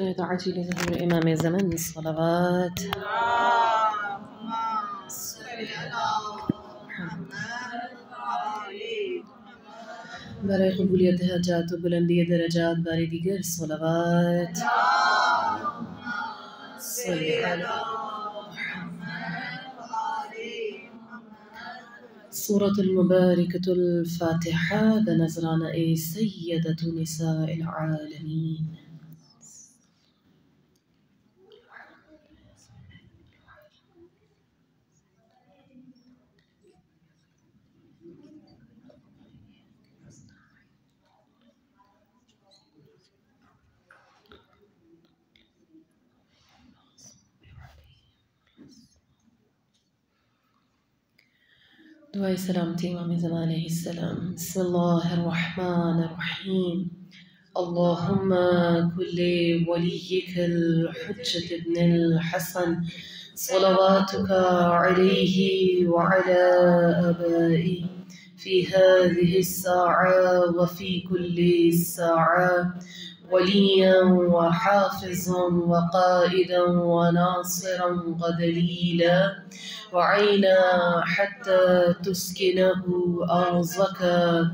رجعت لظهور إمام الزمن الصلوات. برای قبولیت حاجات و بلندی درجات باری دیگر صلوات. صلی علی سورة المباركة الفاتحة بنظران سيدة نساء العالمين. دعاء سلامتي إمام الزمان عليه السلام. بسم الله الرحمن الرحيم. اللهم كل وليك الحجة ابن الحسن صلواتك عليه وعلى آبائه في هذه الساعة وفي كل ساعة وليا وحافظا وقائدا وناصرا ودليلا وعينا حتى تسكنه أرضك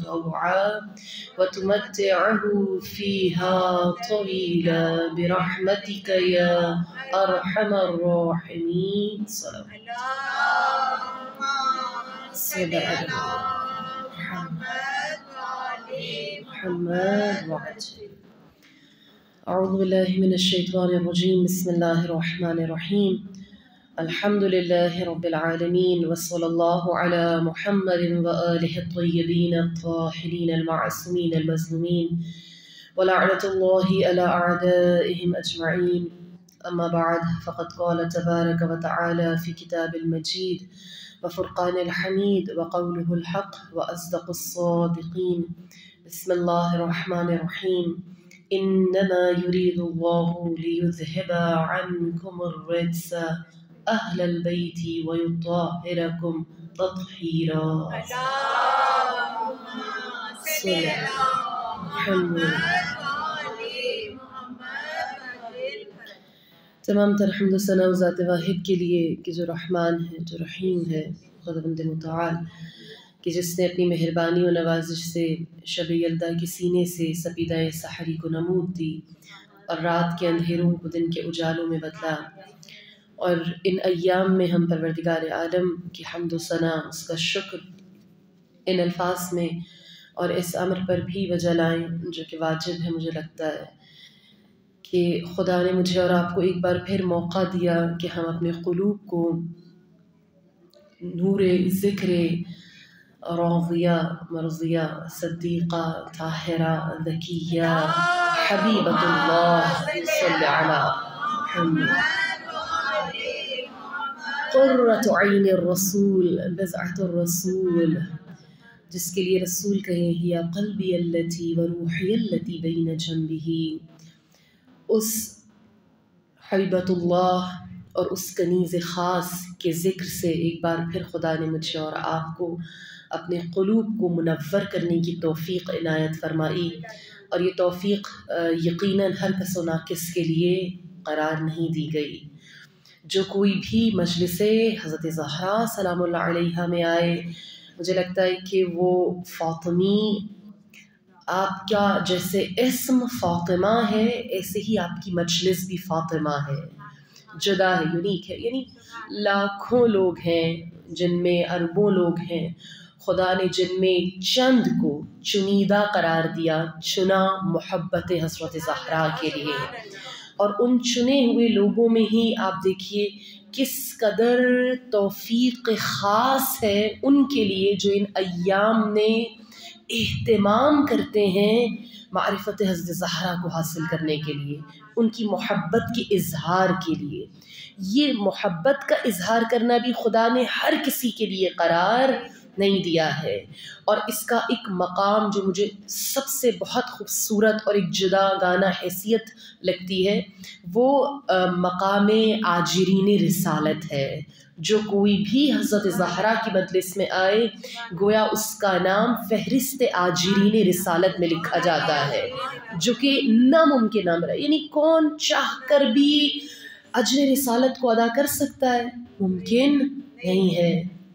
طوعا وتمتعه فيها طويلا برحمتك يا أرحم الراحمين. صلى الله عليه محمد وعجل. أعوذ بالله من الشيطان الرجيم. بسم الله الرحمن الرحيم. الحمد لله رب العالمين وصلى الله على محمد وآله الطيبين الطاهرين المعصومين المظلومين ولعنة الله على أعدائهم أجمعين. أما بعد، فقد قال تبارك وتعالى في كتاب المجيد وفرقان الحميد وقوله الحق وأصدق الصادقين. بسم الله الرحمن الرحيم. إنما يريد الله ليذهب عنكم الرجس أهل البيت ويطهركم تطهيرا. صلى محمد. تمام تر حمد و ثنا ذات واحد کے لیے کہ جو رحمان ہے، جو رحیم ہے، خداوند متعال، کہ جس نے اپنی مہربانی و نوازش سے شب یلدا کے سینے سے سپیدہ سحری کو نمود دی اور رات کے اندھیروں کو دن کے اجالوں میں بدلا، اور ان ایام میں ہم پروردگار عالم کی حمد و ثنا، اس کا شکر ان الفاظ میں اور اس امر پر بھی وجہ لائیں جو کہ واجب ہے. مجھے لگتا ہے کہ خدا نے مجھے اور آپ کو ایک بار پھر موقع دیا کہ ہم اپنے قلوب کو نور ذکر راضیہ مرضیہ صدیقہ طاہرہ ذکیہ حبیبۃ اللہ صلی علی محمد قرۃ عین الرسول بضعۃ الرسول، جس کے لیے رسول کہیں ہی قلبی التی و روحی التی بین جنبہ. اس حبیبۃ اللہ اور اس کنیز خاص کے ذکر سے ایک بار پھر خدا نے مجھے اور آپ کو اپنے قلوب کو منور کرنے کی توفیق عنایت فرمائی، اور یہ توفیق یقیناً ہر کس و ناقص کے لیے قرار نہیں دی گئی. جو کوئی بھی مجلس حضرت زہرا سلام اللہ علیہا میں آئے، مجھے لگتا ہے کہ وہ فاطمی، آپ کا جیسے اسم فاطمہ ہے ایسے ہی آپ کی مجلس بھی فاطمہ ہے، جدا ہے، یونیک ہے. یعنی لاکھوں لوگ ہیں جن میں اربوں لوگ ہیں، خدا نے جن میں چند کو چنیدہ قرار دیا، چنا محبت حضرت زہرا کے لیے. اور ان چنے ہوئے لوگوں میں ہی آپ دیکھیے کس قدر توفیق خاص ہے ان کے لیے جو ان ایام میں اہتمام کرتے ہیں معرفت حضرت زہرا کو حاصل کرنے کے لیے، ان کی محبت کے اظہار کے لیے. یہ محبت کا اظہار کرنا بھی خدا نے ہر کسی کے لیے قرار نہیں دیا ہے۔ اور اس کا ایک مقام جو مجھے سب سے بہت خوبصورت اور ایک جدا گانہ حیثیت لگتی ہے وہ مقام آجرین رسالت ہے۔ جو کوئی بھی حضرت زہرا کی مجلس میں آئے گویا اس کا نام فہرست آجرین رسالت میں لکھا جاتا ہے، جو کہ ناممکن امر ہے۔ یعنی کون چاہ کر بھی اجر رسالت کو ادا کر سکتا ہے؟ ممکن نہیں ہے۔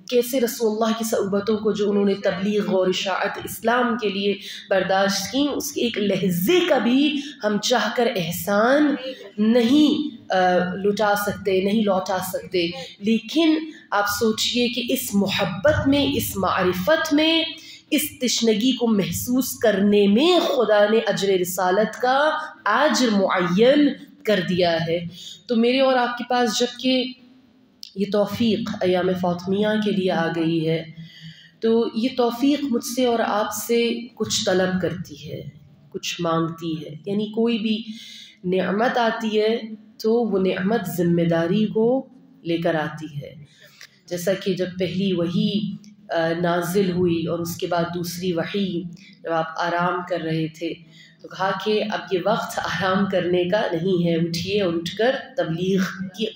کیسے رسول اللہ کی صحبتوں کو جو انہوں نے تبلیغ اور اشاعت اسلام کے لیے برداشت کی، اس کے ایک لہجے کا بھی ہم چاہ کر احسان نہیں لٹا سکتے، نہیں لوٹا سکتے۔ لیکن آپ سوچئے کہ اس محبت میں، اس معرفت میں، اس تشنگی کو محسوس کرنے میں خدا نے اجر رسالت کا اجر معین کر دیا ہے۔ تو میرے اور آپ کے پاس جب کہ یہ توفیق ایام فاطمیہ کے لیے آ گئی ہے تو یہ توفیق مجھ سے اور آپ سے کچھ طلب کرتی ہے، کچھ مانگتی ہے۔ یعنی کوئی بھی نعمت آتی ہے تو وہ نعمت ذمہ داری کو لے کر آتی ہے۔ جیسا کہ جب پہلی وحی نازل ہوئی اور اس کے بعد دوسری وحی، جب آپ آرام کر رہے تھے تو کہا کہ اب یہ وقت آرام کرنے کا نہیں ہے، اٹھیے اور اٹھ کر تبلیغ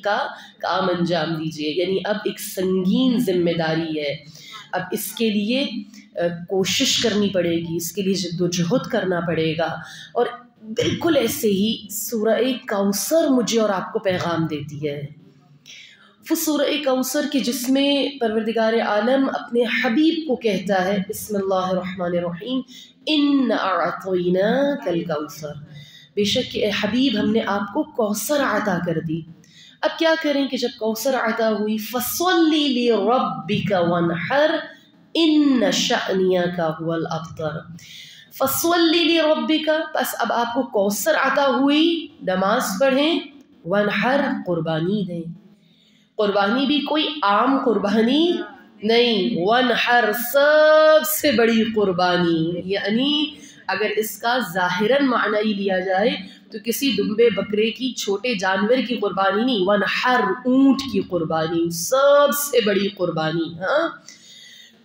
کا کام انجام دیجیے۔ یعنی اب ایک سنگین ذمہ داری ہے، اب اس کے لیے کوشش کرنی پڑے گی، اس کے لیے جد و جہد کرنا پڑے گا۔ اور بالکل ایسے ہی سورہ کوثر مجھے اور آپ کو پیغام دیتی ہے۔ وہ سورہ کوثر کہ جس میں پروردگار عالم اپنے حبیب کو کہتا ہے بسم اللہ الرحمن الرحیم اِنَّا أَعْطَيْنَاكَ الْكَوْثَرَ، بے شک کہ اے حبیب ہم نے آپ کو کوثر عطا کر دی۔ اب کیا کریں کہ جب کوثر عطا ہوئی فَصَلِّ لِرَبِّكَ وَانْحَرْ إِنَّ شَأْنِيَكَ هُوَ الْأَبْتَرُ۔ فَصَلِّ لِرَبِّكَ، بس اب آپ کو کوثر عطا ہوئی، نماز پڑھیں، وَانْحَرْ، قربانی دیں۔ قربانی بھی کوئی عام قربانی نہیں، وَانْحَرْ سب سے بڑی قربانی۔ یعنی اگر اس کا ظاہراً معنی لیا جائے تو کسی دمبے بکرے کی، چھوٹے جانور کی قربانی نہیں، وَانْحَرْ اونٹ کی قربانی، سب سے بڑی قربانی۔ ہاں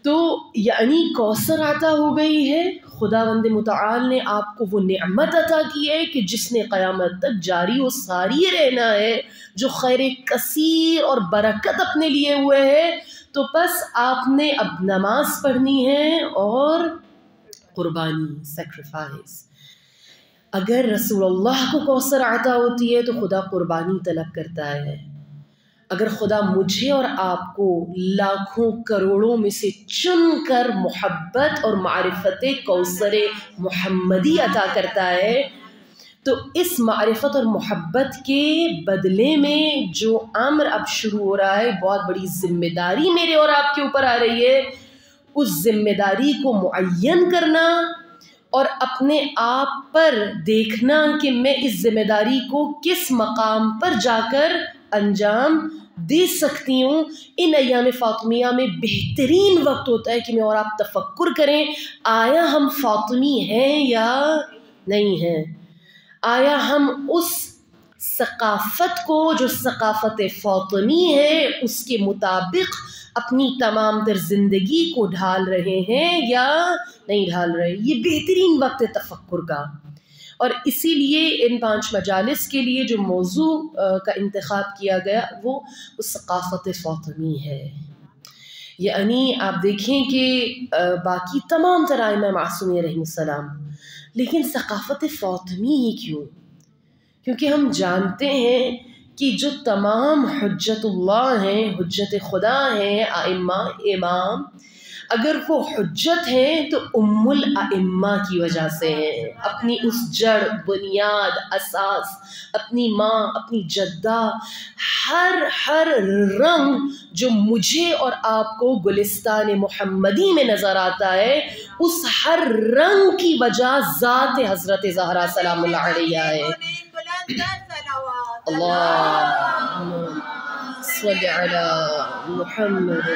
تو یعنی کوثر عطا ہو گئی ہے، خداوند متعال نے آپ کو وہ نعمت عطا کی ہے کہ جس نے قیامت تک جاری و ساری رہنا ہے، جو خیر کثیر اور برکت اپنے لیے ہوئے ہے۔ تو بس آپ نے اب نماز پڑھنی ہے اور قربانی، سیکریفائس۔ اگر رسول اللہ کو کوثر عطا ہوتی ہے تو خدا قربانی طلب کرتا ہے۔ اگر خدا مجھے اور آپ کو لاکھوں کروڑوں میں سے چن کر محبت اور معرفت کوثر محمدی عطا کرتا ہے تو اس معرفت اور محبت کے بدلے میں جو امر اب شروع ہو رہا ہے، بہت بڑی ذمہ داری میرے اور آپ کے اوپر آ رہی ہے، اس ذمہ داری کو معین کرنا اور اپنے آپ پر دیکھنا کہ میں اس ذمہ داری کو کس مقام پر جا کر انجام دے سکتی ہوں۔ ان ایام فاطمیہ میں بہترین وقت ہوتا ہے کہ میں اور آپ تفکر کریں، آیا ہم فاطمی ہیں یا نہیں ہیں؟ آیا ہم اس ثقافت کو جو ثقافت فاطمی ہے اس کے مطابق اپنی تمام تر زندگی کو ڈھال رہے ہیں یا نہیں ڈھال رہے؟ یہ بہترین وقت ہے تفکر کا۔ اور اسی لیے ان 5 مجالس کے لیے جو موضوع کا انتخاب کیا گیا وہ ثقافت فاطمی ہے۔ یعنی آپ دیکھیں کہ باقی تمام تر ائمہ معصومین علیہم السلام، لیکن ثقافت فاطمی ہی کیوں؟ کیونکہ ہم جانتے ہیں کہ جو تمام حجت اللہ ہیں، حجت خدا ہیں، ائمہ امام، اگر وہ حجت ہیں تو ام الائمہ کی وجہ سے ہیں، اپنی اس جڑ، بنیاد، اساس، اپنی ماں، اپنی جدہ، ہر رنگ جو مجھے اور آپ کو گلستان محمدی میں نظر آتا ہے، اس ہر رنگ کی وجہ ذات حضرت زہرا سلام اللہ علیہ ہے۔ اللہم صل علی محمد۔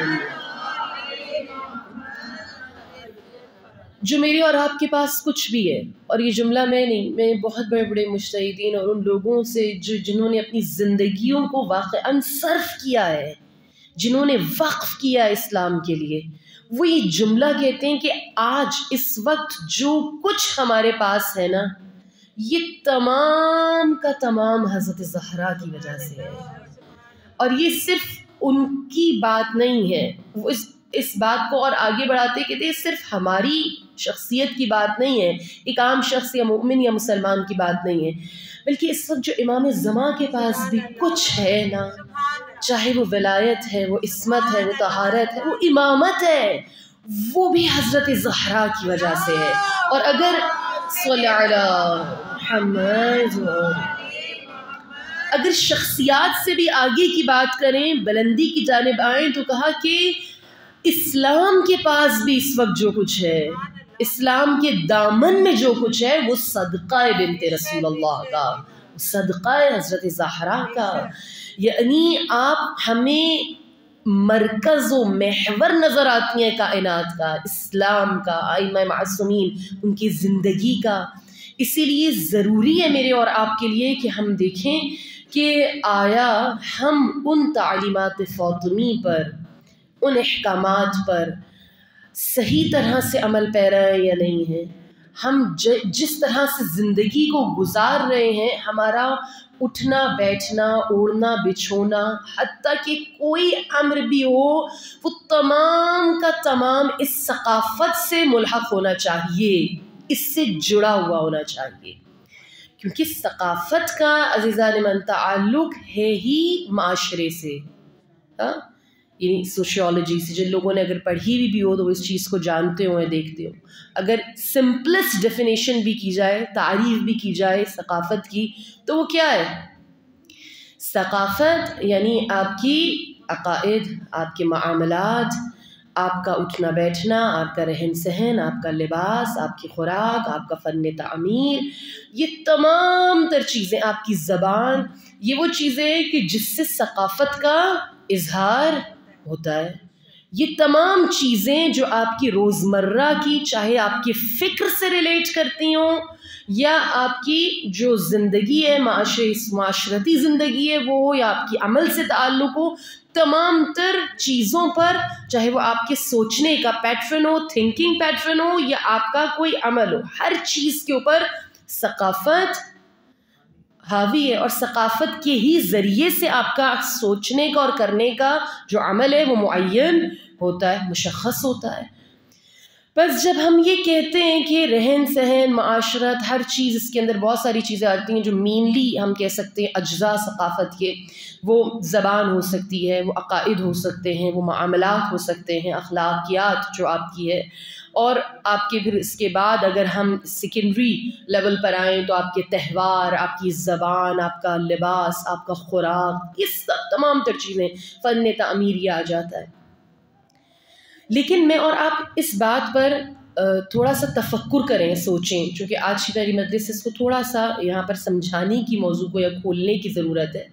جو میرے اور آپ کے پاس کچھ بھی ہے، اور یہ جملہ میں نہیں، میں بہت بڑے بڑے مجتہدین اور ان لوگوں سے جنہوں نے اپنی زندگیوں کو واقعاً صرف کیا ہے، جنہوں نے وقف کیا اسلام کے لیے، وہ یہ جملہ کہتے ہیں کہ آج اس وقت جو کچھ ہمارے پاس ہے نا، یہ تمام کا تمام حضرت زہرا کی وجہ سے ہے. اور یہ صرف ان کی بات نہیں ہے، وہ اس بات کو اور آگے بڑھاتے کہتے ہیں صرف ہماری شخصیت کی بات نہیں ہے، ایک عام شخص یا مومن یا مسلمان کی بات نہیں ہے، بلکہ اس وقت جو امام زمان کے پاس بھی کچھ ہے نا، چاہے وہ ولایت ہے، وہ عصمت ہے، وہ طہارت ہے، وہ امامت ہے، وہ بھی حضرت زہرا کی وجہ سے ہے. اور اگر صلی علی محمد اگر شخصیات سے بھی آگے کی بات کریں، بلندی کی جانب آئیں، تو کہا کہ اسلام کے پاس بھی اس وقت جو کچھ ہے، اسلام کے دامن میں جو کچھ ہے، وہ صدقہ بنت رسول اللہ کا، صدقہ حضرت زہرا کا. یعنی آپ ہمیں مرکز و محور نظر آتی ہیں کائنات کا، اسلام کا، ائمہ معصومین ان کی زندگی کا. اسی لیے ضروری ہے میرے اور آپ کے لیے کہ ہم دیکھیں کہ آیا ہم ان تعلیمات فاطمی پر، ان احکامات پر صحیح طرح سے عمل پیرا ہے یا نہیں ہے. ہم جس طرح سے زندگی کو گزار رہے ہیں، ہمارا اٹھنا بیٹھنا، اوڑھنا بچھونا، حتیٰ کہ کوئی امر بھی ہو، وہ تمام کا تمام اس ثقافت سے ملحق ہونا چاہیے، اس سے جڑا ہوا ہونا چاہیے. کیونکہ ثقافت کا عزیزان من تعلق ہے ہی معاشرے سے. یعنی سوشیولوجی سے جن لوگوں نے اگر پڑھی بھی ہو تو وہ اس چیز کو جانتے ہوں، دیکھتے ہوں. اگر سمپلسٹ ڈیفینیشن بھی کی جائے، تعریف بھی کی جائے ثقافت کی، تو وہ کیا ہے؟ ثقافت یعنی آپ کی عقائد، آپ کے معاملات، آپ کا اٹھنا بیٹھنا، آپ کا رہن سہن، آپ کا لباس، آپ کی خوراک، آپ کا فن تعمیر، یہ تمام تر چیزیں، آپ کی زبان، یہ وہ چیزیں ہیں کہ جس سے ثقافت کا اظہار ہوتا ہے. یہ تمام چیزیں جو آپ کی روزمرہ کی، چاہے آپ کی فکر سے ریلیٹ کرتی ہوں یا آپ کی جو زندگی ہے، معاشرتی زندگی ہے وہ ہو، یا آپ کی عمل سے تعلق ہو، تمام تر چیزوں پر، چاہے وہ آپ کے سوچنے کا پیٹرن ہو، تھنکنگ پیٹرن ہو، یا آپ کا کوئی عمل ہو، ہر چیز کے اوپر ثقافت حاوی ہے. اور ثقافت کے ہی ذریعے سے آپ کا سوچنے کا اور کرنے کا جو عمل ہے وہ معین ہوتا ہے، مشخص ہوتا ہے. بس جب ہم یہ کہتے ہیں کہ رہن سہن، معاشرت، ہر چیز، اس کے اندر بہت ساری چیزیں آتی ہیں جو مینلی ہم کہہ سکتے ہیں اجزاء ثقافت کے، وہ زبان ہو سکتی ہے، وہ عقائد ہو سکتے ہیں، وہ معاملات ہو سکتے ہیں، اخلاقیات جو آپ کی ہے. اور آپ کے پھر اس کے بعد اگر ہم سیکنڈری لیول پر آئیں تو آپ کے تہوار، آپ کی زبان، آپ کا لباس، آپ کا خوراک، یہ سب تمام تر چیزیں، فن تعمیر یہ آ جاتا ہے. لیکن میں اور آپ اس بات پر تھوڑا سا تفکر کریں، سوچیں، چونکہ آج کی میری مجلس اس کو تھوڑا سا یہاں پر سمجھانے کی موضوع کو یا کھولنے کی ضرورت ہے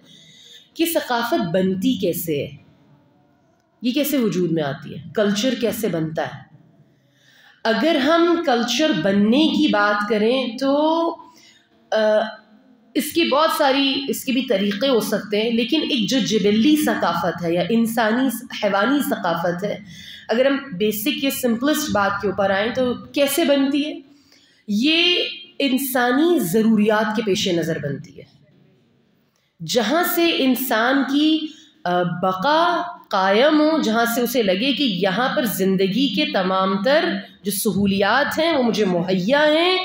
کہ ثقافت بنتی کیسے ہے، یہ کیسے وجود میں آتی ہے، کلچر کیسے بنتا ہے. اگر ہم کلچر بننے کی بات کریں تو اس کی بہت ساری، اس کے بھی طریقے ہو سکتے ہیں، لیکن ایک جو جبلی ثقافت ہے یا انسانی حیوانی ثقافت ہے، اگر ہم بیسک یا سمپلسٹ بات کے اوپر آئیں تو کیسے بنتی ہے؟ یہ انسانی ضروریات کے پیش نظر بنتی ہے، جہاں سے انسان کی بقا قائم ہو، جہاں سے اسے لگے کہ یہاں پر زندگی کے تمام تر جو سہولیات ہیں وہ مجھے مہیا ہیں،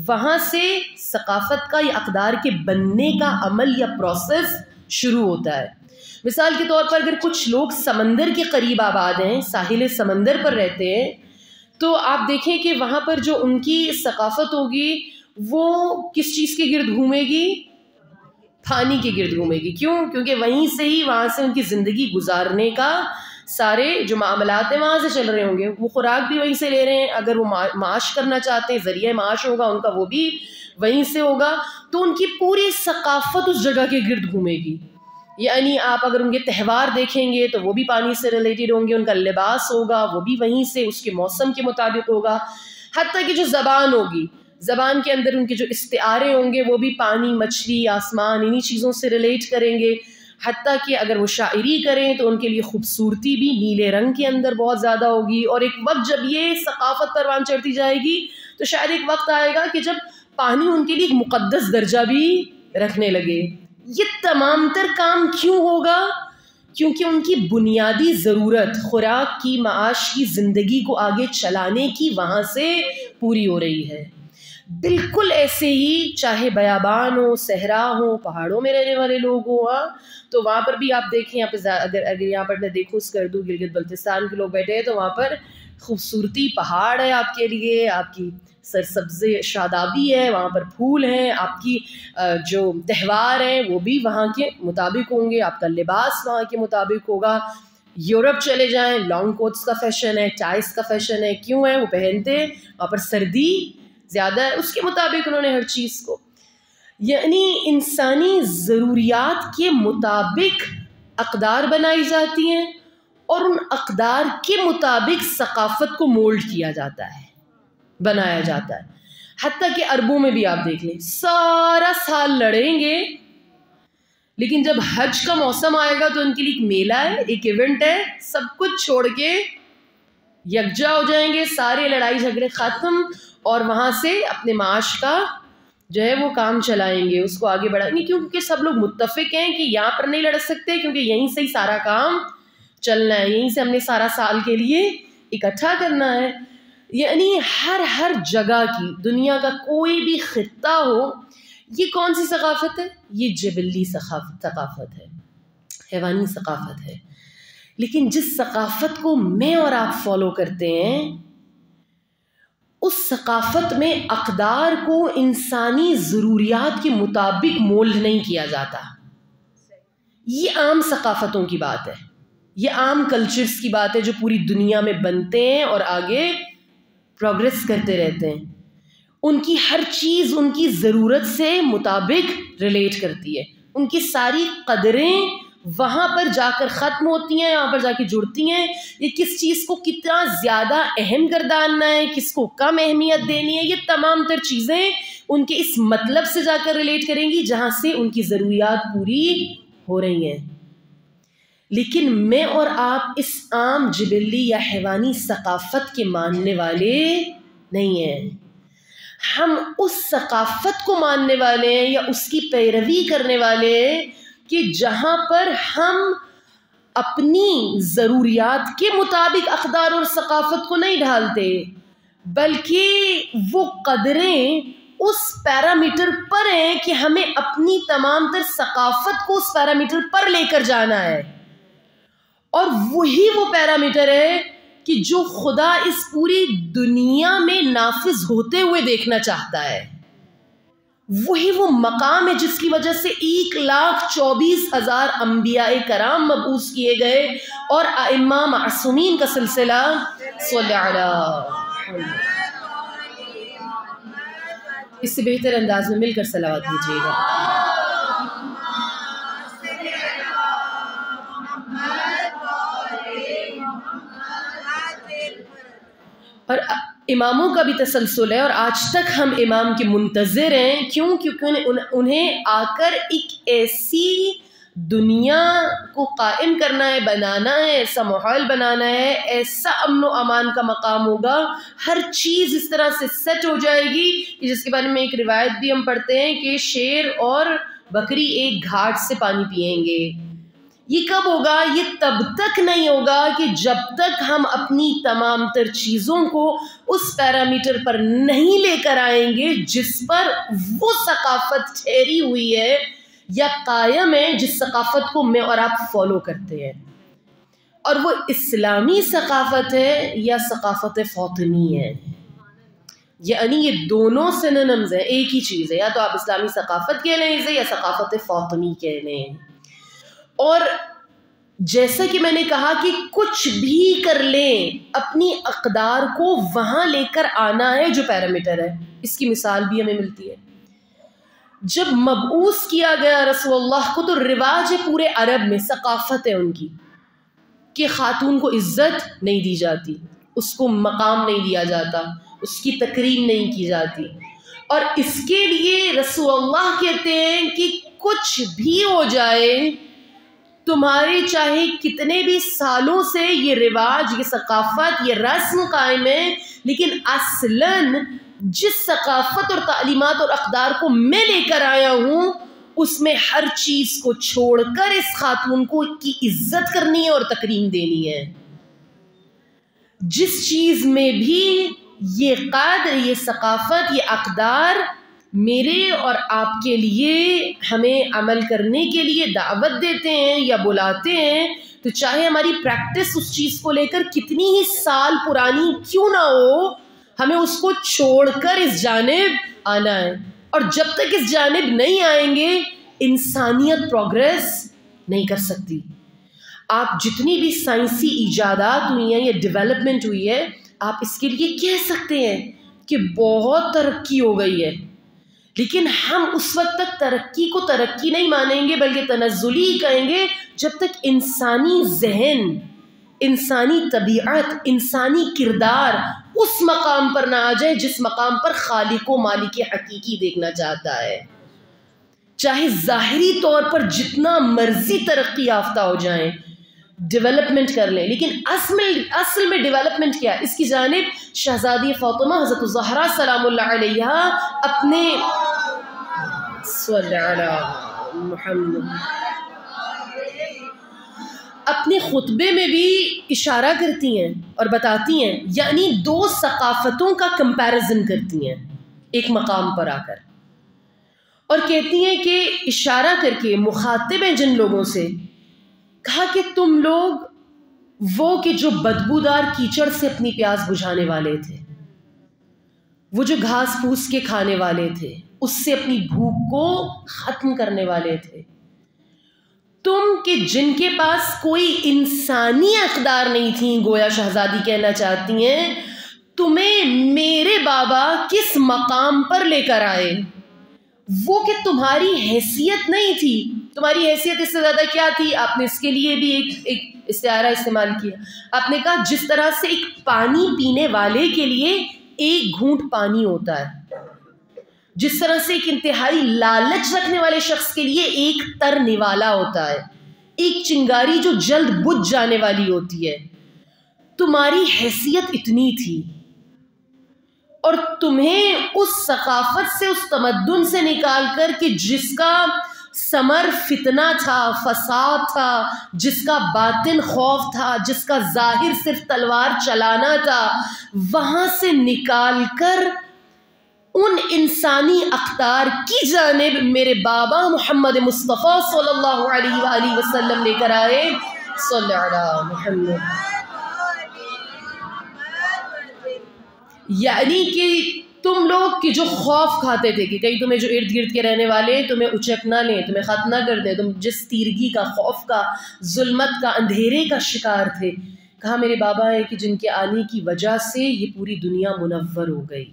وہاں سے ثقافت کا یا اقدار کے بننے کا عمل یا پروسیس شروع ہوتا ہے. مثال کے طور پر اگر کچھ لوگ سمندر کے قریب آباد ہیں، ساحل سمندر پر رہتے ہیں، تو آپ دیکھیں کہ وہاں پر جو ان کی ثقافت ہوگی وہ کس چیز کے گرد گھومے گی؟ پانی کے گرد گھومے گی. کیوں؟ کیونکہ وہیں سے ہی، وہاں سے ان کی زندگی گزارنے کا سارے جو معاملات ہیں وہاں سے چل رہے ہوں گے، وہ خوراک بھی وہیں سے لے رہے ہیں، اگر وہ معاش کرنا چاہتے ہیں، ذریعہ معاش ہوگا ان کا وہ بھی وہیں سے ہوگا، تو ان کی پوری ثقافت اس جگہ کے گرد گھومے گی. یعنی آپ اگر ان کے تہوار دیکھیں گے تو وہ بھی پانی سے ریلیٹڈ ہوں گے، ان کا لباس ہوگا وہ بھی وہیں سے اس کے موسم کے مطابق ہوگا، حتیٰ کہ جو زبان ہوگی، زبان کے اندر ان کے جو استعارے ہوں گے وہ بھی پانی، مچھلی، آسمان، انہی چیزوں سے ریلیٹ کریں گے. حتیٰ کہ اگر وہ شاعری کریں تو ان کے لیے خوبصورتی بھی نیلے رنگ کے اندر بہت زیادہ ہوگی. اور ایک وقت جب یہ ثقافت پروان چڑھتی جائے گی تو شاید ایک وقت آئے گا کہ جب پانی ان کے لیے ایک مقدس درجہ بھی رکھنے لگے. یہ تمام تر کام کیوں ہوگا؟ کیونکہ ان کی بنیادی ضرورت خوراک کی، معاش کی، زندگی کو آگے چلانے کی وہاں سے پوری ہو رہی ہے. بالکل ایسے ہی چاہے بیابان ہو، صحرا ہو، پہاڑوں میں رہنے والے لوگ ہوں، تو وہاں پر بھی آپ دیکھیں، یہاں پہ اگر یہاں پر میں دیکھوں اسکردو گلگت بلتستان کے لوگ بیٹھے ہیں تو وہاں پر خوبصورتی پہاڑ ہے آپ کے لیے، آپ کی سرسبز شادابی ہے، وہاں پر پھول ہیں، آپ کی جو تہوار ہیں وہ بھی وہاں کے مطابق ہوں گے، آپ کا لباس وہاں کے مطابق ہوگا. یورپ چلے جائیں، لانگ کوٹس کا فیشن ہے، ٹائس کا فیشن ہے. کیوں ہے؟ وہ پہنتے ہیں، وہاں پر سردی زیادہ ہے، اس کے مطابق انہوں نے ہر چیز کو، یعنی انسانی ضروریات کے مطابق اقدار بنائی جاتی ہیں اور ان اقدار کے مطابق ثقافت کو مولڈ کیا جاتا ہے، بنایا جاتا ہے. حتیٰ کہ عربوں میں بھی آپ دیکھ لیں، سارا سال لڑیں گے لیکن جب حج کا موسم آئے گا تو ان کے لیے ایک میلہ ہے، ایک ایونٹ ہے، سب کچھ چھوڑ کے یکجا ہو جائیں گے، سارے لڑائی جھگڑے ختم، اور وہاں سے اپنے معاش کا جو ہے وہ کام چلائیں گے، اس کو آگے بڑھائیں گے. کیونکہ سب لوگ متفق ہیں کہ یہاں پر نہیں لڑ سکتے کیونکہ یہیں سے ہی سارا کام چلنا ہے، یہیں سے ہم نے سارا سال کے لیے اکٹھا کرنا ہے. یعنی ہر جگہ کی، دنیا کا کوئی بھی خطہ ہو، یہ کون سی ثقافت ہے؟ یہ جبلی ثقافت ہے، حیوانی ثقافت ہے. لیکن جس ثقافت کو میں اور آپ فالو کرتے ہیں اس ثقافت میں اقدار کو انسانی ضروریات کے مطابق مولڈ نہیں کیا جاتا. یہ عام ثقافتوں کی بات ہے، یہ عام کلچرز کی بات ہے جو پوری دنیا میں بنتے ہیں اور آگے پروگریس کرتے رہتے ہیں. ان کی ہر چیز ان کی ضرورت سے مطابق ریلیٹ کرتی ہے، ان کی ساری قدریں وہاں پر جا کر ختم ہوتی ہیں، وہاں پر جا کے جڑتی ہیں. یہ کس چیز کو کتنا زیادہ اہم گرداننا ہے، کس کو کم اہمیت دینی ہے، یہ تمام تر چیزیں ان کے اس مطلب سے جا کر ریلیٹ کریں گی جہاں سے ان کی ضروریات پوری ہو رہی ہیں. لیکن میں اور آپ اس عام جبلی یا حیوانی ثقافت کے ماننے والے نہیں ہیں. ہم اس ثقافت کو ماننے والے ہیں یا اس کی پیروی کرنے والے ہیں کہ جہاں پر ہم اپنی ضروریات کے مطابق اقدار اور ثقافت کو نہیں ڈھالتے، بلکہ وہ قدریں اس پیرامیٹر پر ہیں کہ ہمیں اپنی تمام تر ثقافت کو اس پیرامیٹر پر لے کر جانا ہے. اور وہی وہ پیرامیٹر ہے کہ جو خدا اس پوری دنیا میں نافذ ہوتے ہوئے دیکھنا چاہتا ہے. وہی وہ مقام ہے جس کی وجہ سے 1,24,000 انبیاء کرام مبعوث کیے گئے اور ائمہ معصومین کا سلسلہ. صلی علی، اس سے بہتر انداز میں مل کر صلوات دیجیے گا. اور اماموں کا بھی تسلسل ہے اور آج تک ہم امام کے منتظر ہیں. کیوں؟ کیونکہ انہیں آ کر ایک ایسی دنیا کو قائم کرنا ہے، بنانا ہے، ایسا ماحول بنانا ہے، ایسا امن و امان کا مقام ہوگا، ہر چیز اس طرح سے سیٹ ہو جائے گی کہ جس کے بارے میں ایک روایت بھی ہم پڑھتے ہیں کہ شیر اور بکری ایک گھاٹ سے پانی پئیں گے. یہ کب ہوگا؟ یہ تب تک نہیں ہوگا کہ جب تک ہم اپنی تمام تر چیزوں کو اس پیرامیٹر پر نہیں لے کر آئیں گے جس پر وہ ثقافت ٹھہری ہوئی ہے یا قائم ہے جس ثقافت کو میں اور آپ فالو کرتے ہیں. اور وہ اسلامی ثقافت ہے یا ثقافت فاطمی ہے. یعنی یہ دونوں سنونمز ہیں، ایک ہی چیز ہے، یا تو آپ اسلامی ثقافت کہہ لیں اسے یا ثقافت فاطمی کہہ لیں. اور جیسا کہ میں نے کہا کہ کچھ بھی کر لیں اپنی اقدار کو وہاں لے کر آنا ہے جو پیرامیٹر ہے. اس کی مثال بھی ہمیں ملتی ہے. جب مبعوث کیا گیا رسول اللہ کو تو رواج ہے پورے عرب میں، ثقافت ہے ان کی کہ خاتون کو عزت نہیں دی جاتی، اس کو مقام نہیں دیا جاتا، اس کی تکریم نہیں کی جاتی. اور اس کے لیے رسول اللہ کہتے ہیں کہ کچھ بھی ہو جائے تمہارے چاہے کتنے بھی سالوں سے یہ رواج، یہ ثقافت، یہ رسم قائم ہے، لیکن اصلاً جس ثقافت اور تعلیمات اور اقدار کو میں لے کر آیا ہوں اس میں ہر چیز کو چھوڑ کر اس خاتون کو کی عزت کرنی ہے اور تکریم دینی ہے۔ جس چیز میں بھی یہ قدر، یہ ثقافت، یہ اقدار میرے اور آپ کے لیے ہمیں عمل کرنے کے لیے دعوت دیتے ہیں یا بلاتے ہیں، تو چاہے ہماری پریکٹس اس چیز کو لے کر کتنی ہی سال پرانی کیوں نہ ہو، ہمیں اس کو چھوڑ کر اس جانب آنا ہے۔ اور جب تک اس جانب نہیں آئیں گے انسانیت پروگریس نہیں کر سکتی۔ آپ جتنی بھی سائنسی ایجادات ہوئی ہیں یا ڈیولپمنٹ ہوئی ہے، آپ اس کے لیے کہہ سکتے ہیں کہ بہت ترقی ہو گئی ہے، لیکن ہم اس وقت تک ترقی کو ترقی نہیں مانیں گے بلکہ تنزلی ہی کہیں گے جب تک انسانی ذہن، انسانی طبیعت، انسانی کردار اس مقام پر نہ آ جائے جس مقام پر خالق و مالک حقیقی دیکھنا چاہتا ہے۔ چاہے ظاہری طور پر جتنا مرضی ترقی یافتہ ہو جائیں، ڈیولپمنٹ کر لیں، لیکن اصل میں ڈیولپمنٹ کیا ہے؟ اس کی جانب شہزادی فاطمہ حضرت الزہرا سلام اللہ علیہا اپنے صلی علی محمد اپنے خطبے میں بھی اشارہ کرتی ہیں اور بتاتی ہیں، یعنی دو ثقافتوں کا کمپیریزن کرتی ہیں ایک مقام پر آ کر، اور کہتی ہیں کہ اشارہ کر کے مخاطب ہیں جن لوگوں سے، کہا کہ تم لوگ وہ کہ جو بدبودار کیچڑ سے اپنی پیاس بجھانے والے تھے، وہ جو گھاس پھوس کے کھانے والے تھے، اس سے اپنی بھوک کو ختم کرنے والے تھے، تم کہ جن کے پاس کوئی انسانی اقدار نہیں تھیں، گویا شہزادی کہنا چاہتی ہیں تمہیں میرے بابا کس مقام پر لے کر آئے، وہ کہ تمہاری حیثیت نہیں تھی، تمہاری حیثیت اس سے زیادہ کیا تھی؟ آپ نے اس کے لیے بھی ایک استعارہ استعمال کیا، آپ نے کہا جس طرح سے ایک پانی پینے والے کے لیے ایک گھونٹ پانی ہوتا ہے، جس طرح سے ایک انتہائی لالچ رکھنے والے شخص کے لیے ایک تر نوالا ہوتا ہے، ایک چنگاری جو جلد بجھ جانے والی ہوتی ہے، تمہاری حیثیت اتنی تھی، اور تمہیں اس ثقافت سے، اس تمدن سے نکال کر کہ جس کا ثمر فتنہ تھا، فساد تھا، جس کا باطن خوف تھا، جس کا ظاہر صرف تلوار چلانا تھا، وہاں سے نکال کر ان انسانی اقدار کی جانب میرے بابا محمد مصطفیٰ صلی اللہ علیہ وآلہ وسلم لے کر آئے، صلی علی محمد۔ یعنی کہ تم لوگ کی جو خوف کھاتے تھے کہ کہیں تمہیں جو ارد گرد کے رہنے والے تمہیں اچک نہ لیں، تمہیں ختم نہ کر دیں، تم جس تیرگی کا، خوف کا، ظلمت کا، اندھیرے کا شکار تھے، کہا میرے بابا ہے کہ جن کے آنے کی وجہ سے یہ پوری دنیا منور ہو گئی،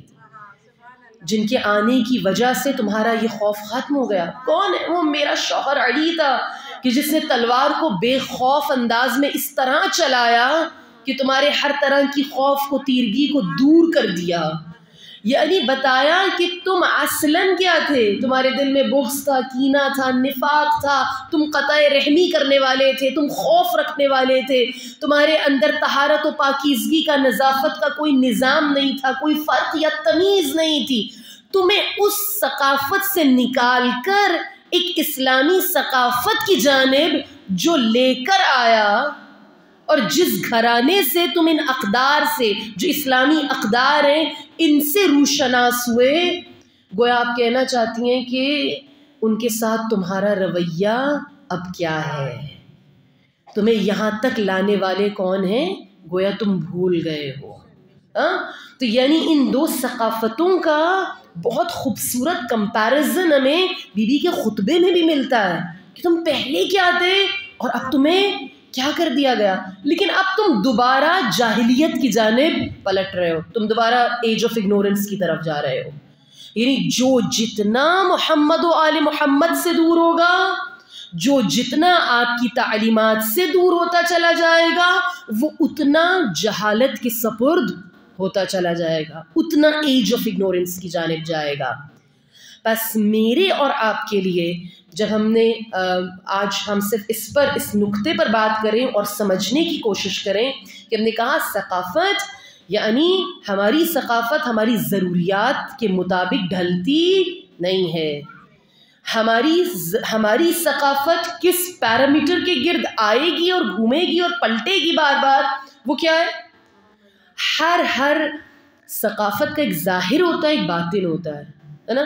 جن کے آنے کی وجہ سے تمہارا یہ خوف ختم ہو گیا۔ کون ہے وہ؟ میرا شوہر علی تھا کہ جس نے تلوار کو بے خوف انداز میں اس طرح چلایا کہ تمہارے ہر طرح کی خوف کو، تیرگی کو دور کر دیا، یعنی بتایا کہ تم اصلاً کیا تھے، تمہارے دل میں بغض تھا، کینہ تھا، نفاق تھا، تم قطع رحمی کرنے والے تھے، تم خوف رکھنے والے تھے، تمہارے اندر طہارت و پاکیزگی کا، نظافت کا کوئی نظام نہیں تھا، کوئی فرق یا تمیز نہیں تھی، تمہیں اس ثقافت سے نکال کر ایک اسلامی ثقافت کی جانب جو لے کر آیا، اور جس گھرانے سے تم ان اقدار سے، جو اسلامی اقدار ہیں، ان سے روشناس ہوئے، گویا آپ کہنا چاہتی ہیں کہ ان کے ساتھ تمہارا رویہ اب کیا ہے، تمہیں یہاں تک لانے والے کون ہیں، گویا تم بھول گئے ہو۔ تو یعنی ان دو ثقافتوں کا بہت خوبصورت کمپیریزن ہمیں بی بی کے خطبے میں بھی ملتا ہے کہ تم پہلے کیا تھے اور اب تمہیں کیا کر دیا گیا، لیکن اب تم دوبارہ جاہلیت کی جانب پلٹ رہے ہو، تم دوبارہ ایج آف اگنورنس کی طرف جا رہے ہو۔ یعنی جو جتنا محمد و آل محمد سے دور ہوگا، جو جتنا آپ کی تعلیمات سے دور ہوتا چلا جائے گا، وہ اتنا جہالت کے سپرد ہوتا چلا جائے گا، اتنا ایج آف اگنورنس کی جانب جائے گا۔ بس میرے اور آپ کے لیے جب ہم نے آج ہم صرف اس نقطے پر بات کریں اور سمجھنے کی کوشش کریں کہ ہم نے کہا ثقافت یعنی ہماری ثقافت ہماری ضروریات کے مطابق ڈھلتی نہیں ہے. ہماری ثقافت کس پیرامیٹر کے گرد آئے گی اور گھومے گی اور پلٹے گی بار بار، وہ کیا ہے؟ ہر ثقافت کا ایک ظاہر ہوتا ہے، ایک باطن ہوتا ہے نا.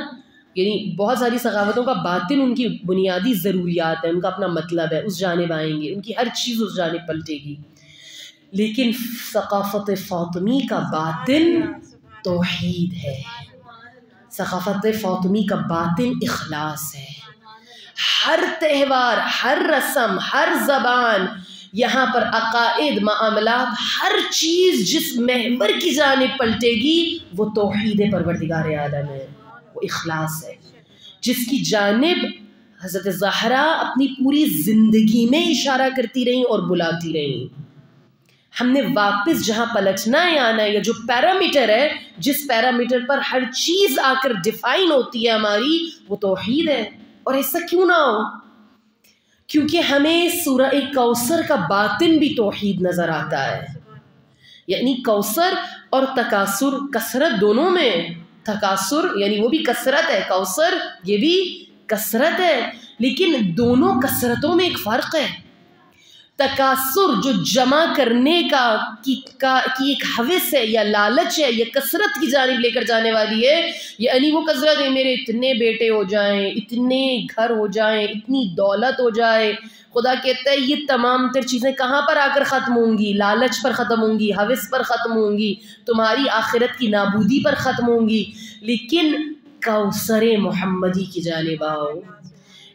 یعنی بہت ساری ثقافتوں کا باطن ان کی بنیادی ضروریات ہے، ان کا اپنا مطلب ہے، اس جانب آئیں گے، ان کی ہر چیز اس جانب پلٹے گی. لیکن ثقافت فاطمی کا باطن توحید ہے، ثقافت فاطمی کا باطن اخلاص ہے. ہر تہوار، ہر رسم، ہر زبان، یہاں پر عقائد، معاملات، ہر چیز جس محور کی جانب پلٹے گی وہ توحید پروردگار عالم ہے، وہ اخلاص ہے، جس کی جانب حضرت زہرا اپنی پوری زندگی میں اشارہ کرتی رہیں اور بلاتی رہیں. ہم نے واپس جہاں پلٹنا ہے آنا ہے، یا جو پیرامیٹر ہے جس پیرامیٹر پر ہر چیز آ کر ڈیفائن ہوتی ہے ہماری، وہ توحید ہے. اور ایسا کیوں نہ ہو؟ کیونکہ ہمیں سورہ کوثر کا باطن بھی توحید نظر آتا ہے. یعنی کوثر اور تکاثر، کثرت دونوں میں، تکاثر یعنی وہ بھی کثرت ہے، کوثر یہ بھی کثرت ہے، لیکن دونوں کثرتوں میں ایک فرق ہے. تکاثر جو جمع کرنے کی ایک ہوس ہے یا لالچ ہے، یا کثرت کی جانب لے کر جانے والی ہے. یعنی وہ کثرت ہے، میرے اتنے بیٹے ہو جائیں، اتنے گھر ہو جائیں، اتنی دولت ہو جائے. خدا کہتا ہے یہ تمام تر چیزیں کہاں پر آ کر ختم ہوں گی؟ لالچ پر ختم ہوں گی، ہوس پر ختم ہوں گی، تمہاری آخرت کی نابودی پر ختم ہوں گی. لیکن کوثر محمدی کی جانب آؤ،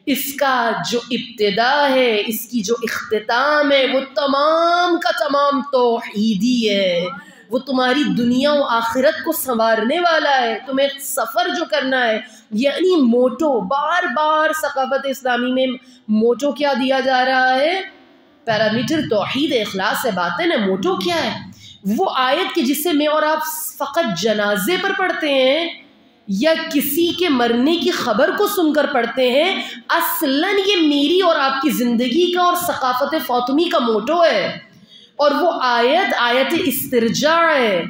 اس کا جو ابتدا ہے، اس کی جو اختتام ہے، وہ تمام کا تمام توحیدی ہے. وہ تمہاری دنیا و آخرت کو سنوارنے والا ہے، تمہیں سفر جو کرنا ہے. یعنی موٹو بار بار ثقافت اسلامی میں موٹو کیا دیا جا رہا ہے؟ پیرامیٹر توحید اخلاص ہے، باطن ہے. موٹو کیا ہے؟ وہ آیت کہ جسے میں اور آپ فقط جنازے پر پڑھتے ہیں یا کسی کے مرنے کی خبر کو سن کر پڑھتے ہیں، اصلاً یہ میری اور آپ کی زندگی کا اور ثقافت فاطمی کا موٹو ہے. اور وہ آیت استرجاع ہے،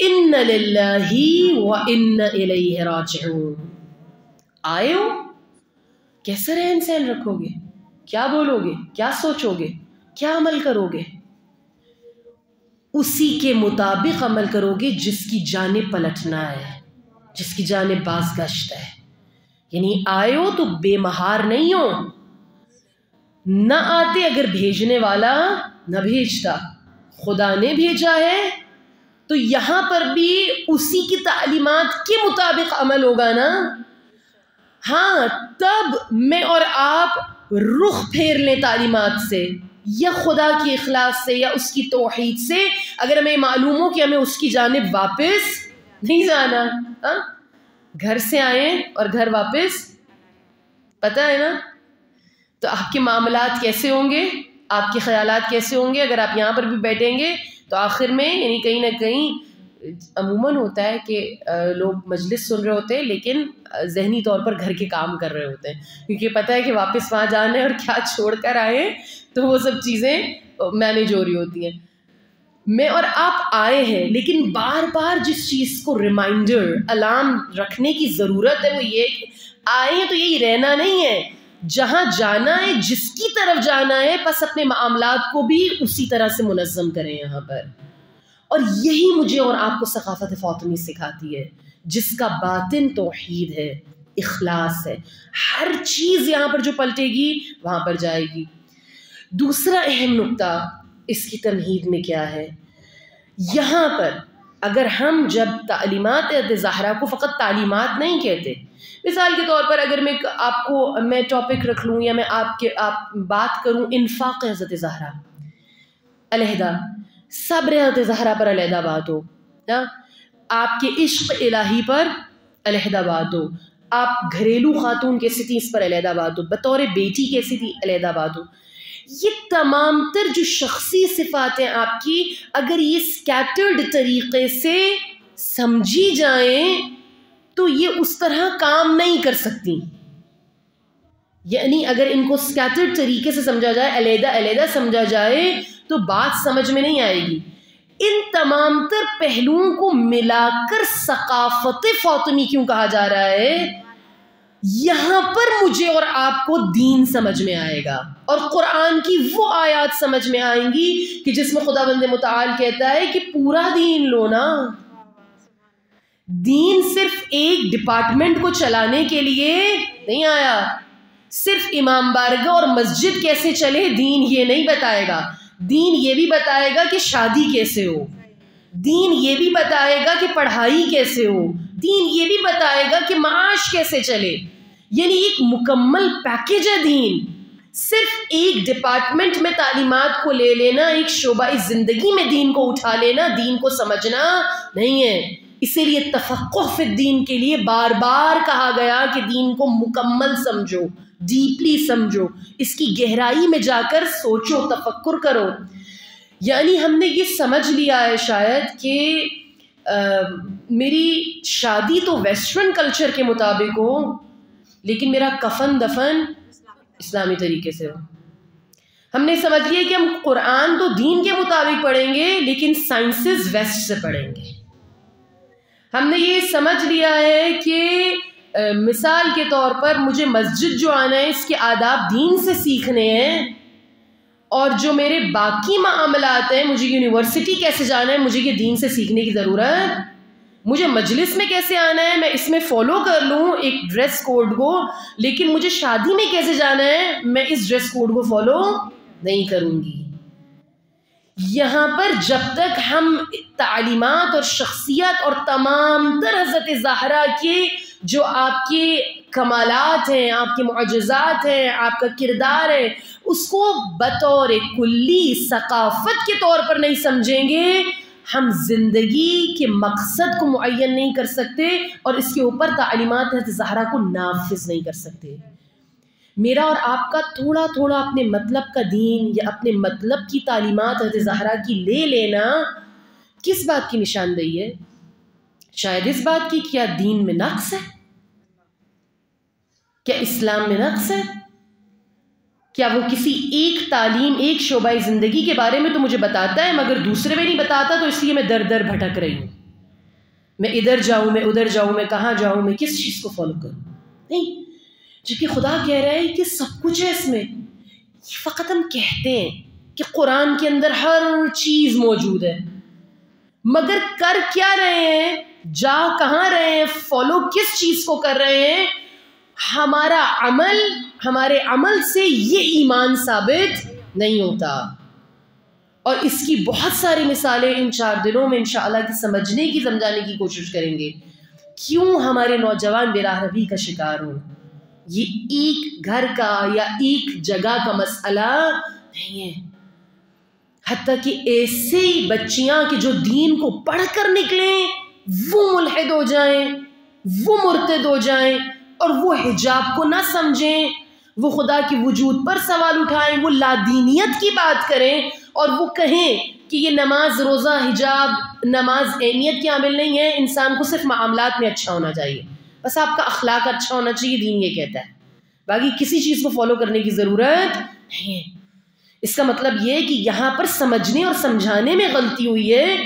ان للہ و ان الیہ راجعون. آئے ہو، کیسا رہن سہن رکھو گے؟ کیا بولو گے؟ کیا سوچو گے؟ کیا عمل کرو گے؟ اسی کے مطابق عمل کرو گے جس کی جانب پلٹنا ہے، جس کی جانب بازگشت ہے. یعنی آئے ہو تو بے مہار نہیں ہو. نہ آتے اگر بھیجنے والا نہ بھیجتا، خدا نے بھیجا ہے تو یہاں پر بھی اسی کی تعلیمات کے مطابق عمل ہوگا نا. ہاں تب میں اور آپ رخ پھیر لیں تعلیمات سے، یا خدا کی اخلاص سے، یا اس کی توحید سے، اگر ہمیں معلوم ہو کہ ہمیں اس کی جانب واپس نہیں جانا. گھر سے آئیں اور گھر واپس، پتہ ہے نا. تو آپ کے معاملات کیسے ہوں گے، آپ کے خیالات کیسے ہوں گے اگر آپ یہاں پر بھی بیٹھیں گے تو آخر میں یعنی کہیں نہ کہیں عموماً ہوتا ہے کہ لوگ مجلس سن رہے ہوتے ہیں لیکن ذہنی طور پر گھر کے کام کر رہے ہوتے ہیں، کیونکہ پتہ ہے کہ واپس وہاں جانا ہے اور کیا چھوڑ کر آئے تو وہ سب چیزیں مینیج ہو رہی ہوتی ہیں. میں اور آپ آئے ہیں، لیکن بار بار جس چیز کو ریمائنڈر، الارم رکھنے کی ضرورت ہے وہ یہ کہ آئے ہیں تو یہی رہنا نہیں ہے. جہاں جانا ہے، جس کی طرف جانا ہے، بس اپنے معاملات کو بھی اسی طرح سے منظم کریں یہاں پر. اور یہی مجھے اور آپ کو ثقافت فاطمی سکھاتی ہے، جس کا باطن توحید ہے، اخلاص ہے. ہر چیز یہاں پر جو پلٹے گی وہاں پر جائے گی. دوسرا اہم نقطہ اس کی تمہید میں کیا ہے؟ یہاں پر اگر ہم جب تعلیمات زہرا کو فقط تعلیمات نہیں کہتے، مثال کے طور پر اگر میں ٹاپک رکھ لوں یا میں آپ بات کروں انفاق حضرت زہرا، علیحدہ صبر حضرت زہرا پر علیحدہ بات ہو، آپ کے عشق الہی پر علیحدہ بات ہو، آپ گھریلو خاتون کیسی تھی اس پر علیحدہ بات ہو، بطور بیٹی کیسی تھی علیحدہ بات ہو. یہ تمام تر جو شخصی صفات ہیں آپ کی، اگر یہ سکیٹرڈ طریقے سے سمجھی جائیں تو یہ اس طرح کام نہیں کر سکتی. یعنی اگر ان کو سکیٹرڈ طریقے سے سمجھا جائے، علیحدہ علیحدہ سمجھا جائے تو بات سمجھ میں نہیں آئے گی. ان تمام تر پہلوؤں کو ملا کر ثقافت فاطمی کیوں کہا جا رہا ہے؟ یہاں پر مجھے اور آپ کو دین سمجھ میں آئے گا اور قرآن کی وہ آیات سمجھ میں آئیں گی کہ جس میں خداوند متعال کہتا ہے کہ پورا دین لو نا. دین صرف ایک ڈپارٹمنٹ کو چلانے کے لیے نہیں آیا. صرف امام بارگاہ اور مسجد کیسے چلے دین یہ نہیں بتائے گا. دین یہ بھی بتائے گا کہ شادی کیسے ہو. دین یہ بھی بتائے گا کہ پڑھائی کیسے ہو. دین یہ بھی بتائے گا کہ معاش کیسے چلے. یعنی ایک مکمل پیکیج ہے دین. صرف ایک ڈپارٹمنٹ میں تعلیمات کو لے لینا، ایک شعبہ زندگی میں دین کو اٹھا لینا دین کو سمجھنا نہیں ہے. اسی لیے تفقہ فی الدین کے لیے بار بار کہا گیا کہ دین کو مکمل سمجھو، ڈیپلی سمجھو، اس کی گہرائی میں جا کر سوچو، تفکر کرو. یعنی ہم نے یہ سمجھ لیا ہے شاید کہ میری شادی تو ویسٹرن کلچر کے مطابق ہو لیکن میرا کفن دفن اسلامی طریقے سے ہو. ہم نے سمجھ لیا کہ ہم قرآن تو دین کے مطابق پڑھیں گے لیکن سائنسز ویسٹ سے پڑھیں گے. ہم نے یہ سمجھ لیا ہے کہ مثال کے طور پر مجھے مسجد جو آنا ہے اس کے آداب دین سے سیکھنے ہیں، اور جو میرے باقی معاملات ہیں، مجھے یونیورسٹی کیسے جانا ہے مجھے یہ دین سے سیکھنے کی ضرورت. مجھے مجلس میں کیسے آنا ہے میں اس میں فالو کر لوں ایک ڈریس کوڈ کو، لیکن مجھے شادی میں کیسے جانا ہے میں اس ڈریس کوڈ کو فالو نہیں کروں گی. یہاں پر جب تک ہم تعلیمات اور شخصیت اور تمام تر حضرت زہرا کے جو آپ کے کمالات ہیں، آپ کے معجزات ہیں، آپ کا کردار ہے، اس کو بطور کلی ثقافت کے طور پر نہیں سمجھیں گے، ہم زندگی کے مقصد کو معین نہیں کر سکتے اور اس کے اوپر تعلیمات حضرت زہرا کو نافذ نہیں کر سکتے. میرا اور آپ کا تھوڑا تھوڑا اپنے مطلب کا دین یا اپنے مطلب کی تعلیمات حضرت زہرا کی لے لینا کس بات کی نشاندہی ہے؟ شاید اس بات کی کیا دین میں نقص ہے؟ کیا اسلام میں نقص ہے؟ کیا وہ کسی ایک تعلیم ایک شعبہ زندگی کے بارے میں تو مجھے بتاتا ہے مگر دوسرے میں نہیں بتاتا تو اس لیے میں در در بھٹک رہی ہوں، میں ادھر جاؤں میں ادھر جاؤں میں کہاں جاؤں میں کس چیز کو فالو کروں؟ نہیں، جبکہ خدا کہہ رہا ہے کہ سب کچھ ہے اس میں. فقط ہم کہتے ہیں کہ قرآن کے اندر ہر چیز موجود ہے مگر کر کیا رہے ہیں، جا کہاں رہے ہیں، فالو کس چیز کو کر رہے ہیں. ہمارے عمل سے یہ ایمان ثابت نہیں ہوتا. اور اس کی بہت ساری مثالیں ان 4 دنوں میں انشاءاللہ کی سمجھنے کی سمجھانے کی کوشش کریں گے. کیوں ہمارے نوجوان بے راہ روی کا شکار ہوں؟ یہ ایک گھر کا یا ایک جگہ کا مسئلہ نہیں ہے. حتیٰ کہ ایسے ہی بچیاں کہ جو دین کو پڑھ کر نکلیں وہ ملحد ہو جائیں، وہ مرتد ہو جائیں اور وہ حجاب کو نہ سمجھیں، وہ خدا کی وجود پر سوال اٹھائیں، وہ لادینیت کی بات کریں اور وہ کہیں کہ یہ نماز روزہ حجاب نماز اہمیت کی عامل نہیں ہے، انسان کو صرف معاملات میں اچھا ہونا چاہیے، بس آپ کا اخلاق اچھا ہونا چاہیے، دین یہ کہتا ہے، باقی کسی چیز کو فالو کرنے کی ضرورت نہیں ہے. اس کا مطلب یہ ہے کہ یہاں پر سمجھنے اور سمجھانے میں غلطی ہوئی ہے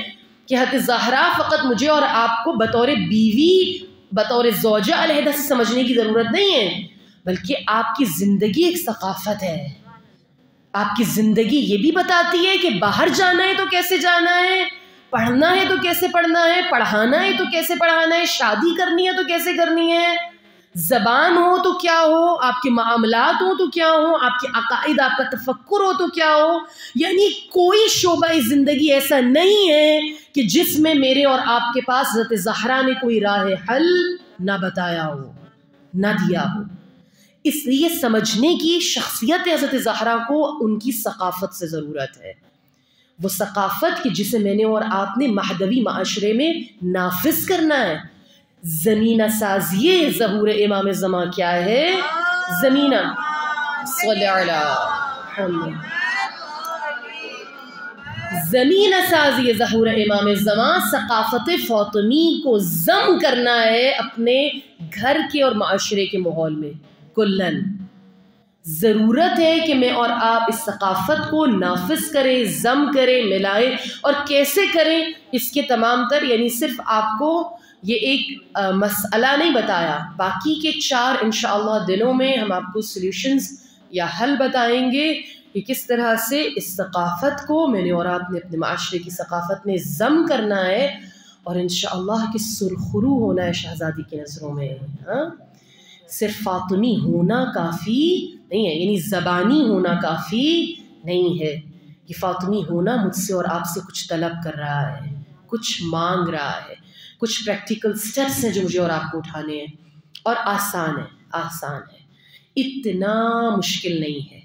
کہ حضرت زہرا فقط مجھے اور آپ کو بطور بیوی بطور زوجہ علیحدہ سے سمجھنے کی ضرورت نہیں ہے، بلکہ آپ کی زندگی ایک ثقافت ہے. آپ کی زندگی یہ بھی بتاتی ہے کہ باہر جانا ہے تو کیسے جانا ہے، پڑھنا ہے تو کیسے پڑھنا ہے، پڑھانا ہے تو کیسے پڑھانا ہے، شادی کرنی ہے تو کیسے کرنی ہے، زبان ہو تو کیا ہو، آپ کے معاملات ہو تو کیا ہو، آپ کے عقائد آپ کا تفکر ہو تو کیا ہو. یعنی کوئی شعبہ زندگی ایسا نہیں ہے کہ جس میں میرے اور آپ کے پاس حضرت زہرا نے کوئی راہ حل نہ بتایا ہو، نہ دیا ہو. اس لیے سمجھنے کی شخصیت حضرت زہرا کو ان کی ثقافت سے ضرورت ہے. وہ ثقافت کہ جسے میں نے اور آپ نے مہدوی معاشرے میں نافذ کرنا ہے. زمینہ سازی ظہور امام زمان کیا ہے؟ زمینہ صلی علی محمد. زمینہ سازی ظہور امام زمان ثقافت فاطمی کو ضم کرنا ہے اپنے گھر کے اور معاشرے کے ماحول میں کلن. ضرورت ہے کہ میں اور آپ اس ثقافت کو نافذ کریں، ضم کریں، ملائیں، اور کیسے کریں اس کے تمام تر، یعنی صرف آپ کو یہ ایک مسئلہ نہیں بتایا، باقی کے 4 انشاءاللہ دنوں میں ہم آپ کو سلیوشنز یا حل بتائیں گے کہ کس طرح سے اس ثقافت کو میں نے اور آپ نے اپنے معاشرے کی ثقافت میں ضم کرنا ہے، اور انشاءاللہ کہ سرخرو ہونا ہے شہزادی کی نظروں میں. ہاں، صرف فاطمی ہونا کافی نہیں ہے، یعنی زبانی ہونا کافی نہیں ہے کہ فاطمی ہونا مجھ سے اور آپ سے کچھ طلب کر رہا ہے، کچھ مانگ رہا ہے، کچھ پریکٹیکل سٹیپس ہیں جو مجھے اور آپ کو اٹھانے ہیں، اور آسان ہے، اتنا مشکل نہیں ہے.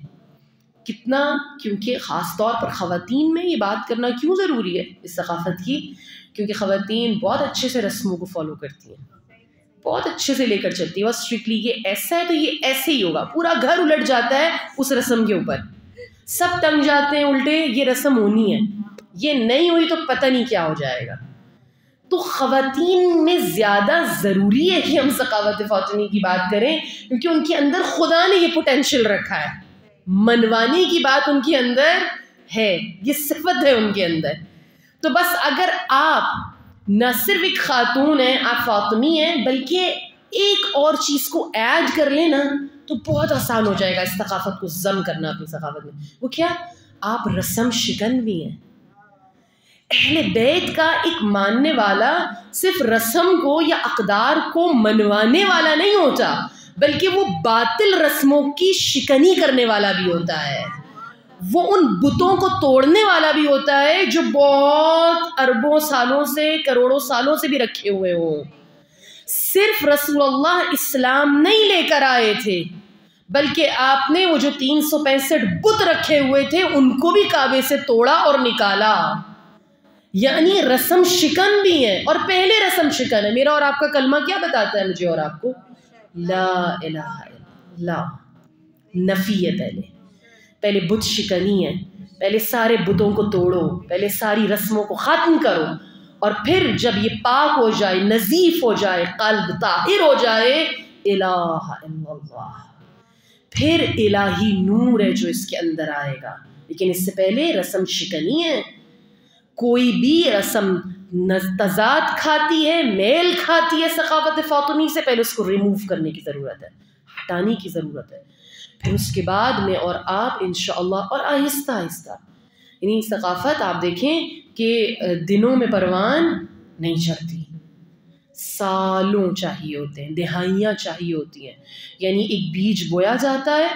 کتنا؟ کیونکہ خاص طور پر خواتین میں یہ بات کرنا کیوں ضروری ہے اس ثقافت کی، کیونکہ خواتین بہت اچھے سے رسموں کو فالو کرتی ہیں، بہت اچھے سے لے کر چلتی ہے، بس اسٹرکٹلی یہ ایسا ہے تو یہ ایسے ہی ہوگا، پورا گھر الٹ جاتا ہے اس رسم کے اوپر، سب ٹنگ جاتے ہیں الٹے، یہ رسم ہونی ہے، یہ نہیں ہوئی تو پتہ نہیں کیا ہو جائے گا. تو خواتین میں زیادہ ضروری ہے کہ ہم ثقافت فاطمی کی بات کریں، کیونکہ ان کے اندر خدا نے یہ پوٹینشیل رکھا ہے، منوانے کی بات ان کے اندر ہے، یہ صفت ہے ان کے اندر. تو بس اگر آپ نہ صرف ایک خاتون ہیں، آپ فاطمی ہیں، بلکہ ایک اور چیز کو ایڈ کر لیں نا تو بہت آسان ہو جائے گا اس ثقافت کو ضم کرنا اپنی ثقافت میں. وہ کیا؟ آپ رسم شکن بھی ہیں. اہل بیت کا ایک ماننے والا صرف رسم کو یا اقدار کو منوانے والا نہیں ہوتا، بلکہ وہ باطل رسموں کی شکنی کرنے والا بھی ہوتا ہے، وہ ان بتوں کو توڑنے والا بھی ہوتا ہے جو بہت اربوں سالوں سے، کروڑوں سالوں سے بھی رکھے ہوئے ہوں. صرف رسول اللہ اسلام نہیں لے کر آئے تھے، بلکہ آپ نے وہ جو 365 بت رکھے ہوئے تھے ان کو بھی کعبے سے توڑا اور نکالا. یعنی رسم شکن بھی ہیں، اور پہلے رسم شکن ہے. میرا اور آپ کا کلمہ کیا بتاتا ہے مجھے اور آپ کو؟ لا الہ الا اللہ، نفی ہے. پہلے بت شکنی ہے، پہلے سارے بتوں کو توڑو، پہلے ساری رسموں کو ختم کرو، اور پھر جب یہ پاک ہو جائے، نظیف ہو جائے، قلب طاہر ہو جائے، الہ الا اللہ، پھر الہی نور ہے جو اس کے اندر آئے گا. لیکن اس سے پہلے رسم شکنی ہے. کوئی بھی رسم تضاد کھاتی ہے، میل کھاتی ہے ثقافت فاطمی سے، پہلے اس کو ریموو کرنے کی ضرورت ہے، ہٹانے کی ضرورت ہے. پھر اس کے بعد میں اور آپ انشاءاللہ، اور آہستہ آہستہ، یعنی ثقافت آپ دیکھیں کہ دنوں میں پروان نہیں چڑھتی، سالوں چاہیے ہوتے ہیں، دہائیاں چاہیے ہوتی ہیں. یعنی ایک بیج بویا جاتا ہے،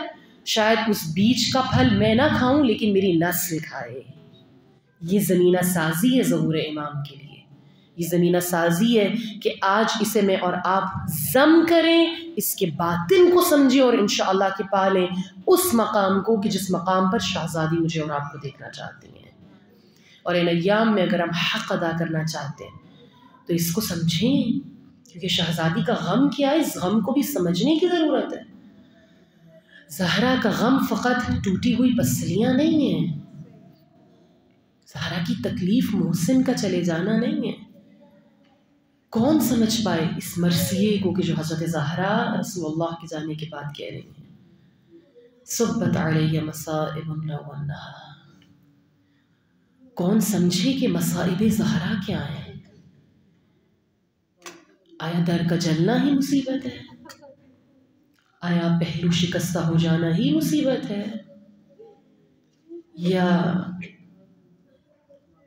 شاید اس بیج کا پھل میں نہ کھاؤں لیکن میری نسل کھائے. یہ زمینہ سازی ہے ظہور امام کے لیے، یہ زمینہ سازی ہے کہ آج اسے میں اور آپ ضم کریں، اس کے باطن کو سمجھیں، اور انشاءاللہ کہ پالیں اس مقام کو کہ جس مقام پر شہزادی مجھے اور آپ کو دیکھنا چاہتی ہیں. اور ان ایام میں اگر ہم حق ادا کرنا چاہتے ہیں تو اس کو سمجھیں، کیونکہ شہزادی کا غم کیا ہے، اس غم کو بھی سمجھنے کی ضرورت ہے. زہرا کا غم فقط ٹوٹی ہوئی پسلیاں نہیں ہیں، زہرا کی تکلیف محسن کا چلے جانا نہیں ہے. کون سمجھ پائے اس مرثیے کو کہ جو حضرت زہرا رسول اللہ کے جانے کے بعد کہہ رہی ہیں، صبت علیہ مصائب اللیل والنہار. کون سمجھے کہ مصائب زہرا کیا ہیں؟ آیا در کا جلنا ہی مصیبت ہے؟ آیا پہلو شکستہ ہو جانا ہی مصیبت ہے؟ یا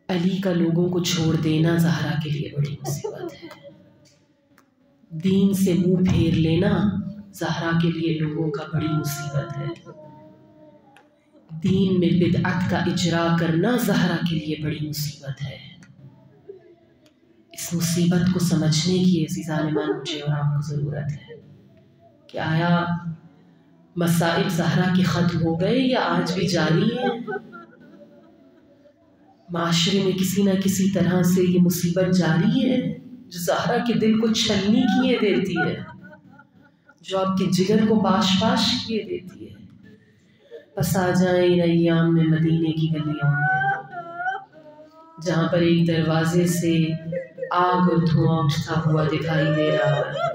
علی کا لوگوں کو چھوڑ دینا زہرا کے لیے بڑی مصیبت ہے؟ دین سے منہ پھیر لینا زہرا کے لیے لوگوں کا بڑی مصیبت ہے. دین میں بدعت کا اجرا کرنا زہرا کے لیے بڑی مصیبت ہے. اس مصیبت کو سمجھنے کی عزیزان ایمان مجھے اور آپ کو ضرورت ہے کہ آیا مصائب زہرا کے ختم ہو گئے یا آج بھی جاری ہیں؟ معاشرے میں کسی نہ کسی طرح سے یہ مصیبت جاری ہے جو زہرا کے دل کو چھلنی کیے دیتی ہے، جو آپ کے جگر کو باش باش کیے دیتی ہے. بس آ جائیں ان ایام میں مدینے کی گلیوں میں، جہاں پر ایک دروازے سے آگ اور دھواں اٹھتا ہوا دکھائی دے رہا ہے.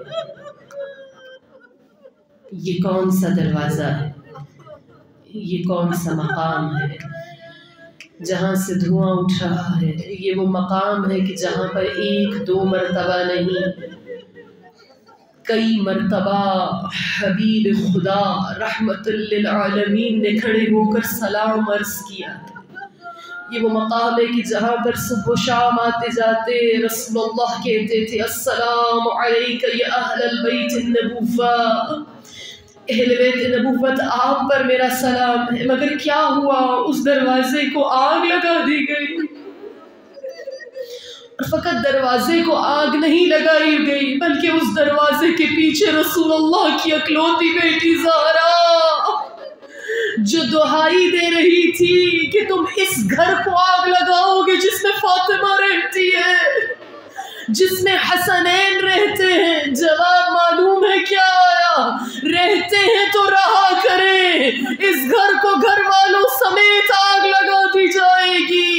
یہ کون سا دروازہ ہے؟ یہ کون سا مقام ہے جہاں سے دھواں اٹھ رہا ہے؟ یہ وہ مقام ہے کہ جہاں پر ایک دو مرتبہ نہیں، کئی مرتبہ حبیب خدا رحمت للعالمین نے کھڑے ہو کر سلام عرض کیا ہے۔ یہ وہ مقام ہے کہ جہاں پر صبح و شام آتے جاتے رسول اللہ کہتے تھے السلام علیک یا اہل البیت النبوہ، اہل بیت نبوت آپ پر میرا سلام ہے۔ مگر کیا ہوا؟ اس دروازے کو آگ لگا دی گئی۔ فقط دروازے کو آگ نہیں لگائی گئی بلکہ اس دروازے کے پیچھے رسول اللہ کی اکلوتی بیٹی زہرا جو دہائی دے رہی تھی کہ تم اس گھر کو آگ لگاؤ گے جس میں فاطمہ رہتی ہے، جس میں حسنین رہتے ہیں۔ جواب معلوم ہے کیا آیا؟ رہتے ہیں تو رہا کریں، اس گھر کو گھر والوں سمیت آگ لگا دی جائے گی۔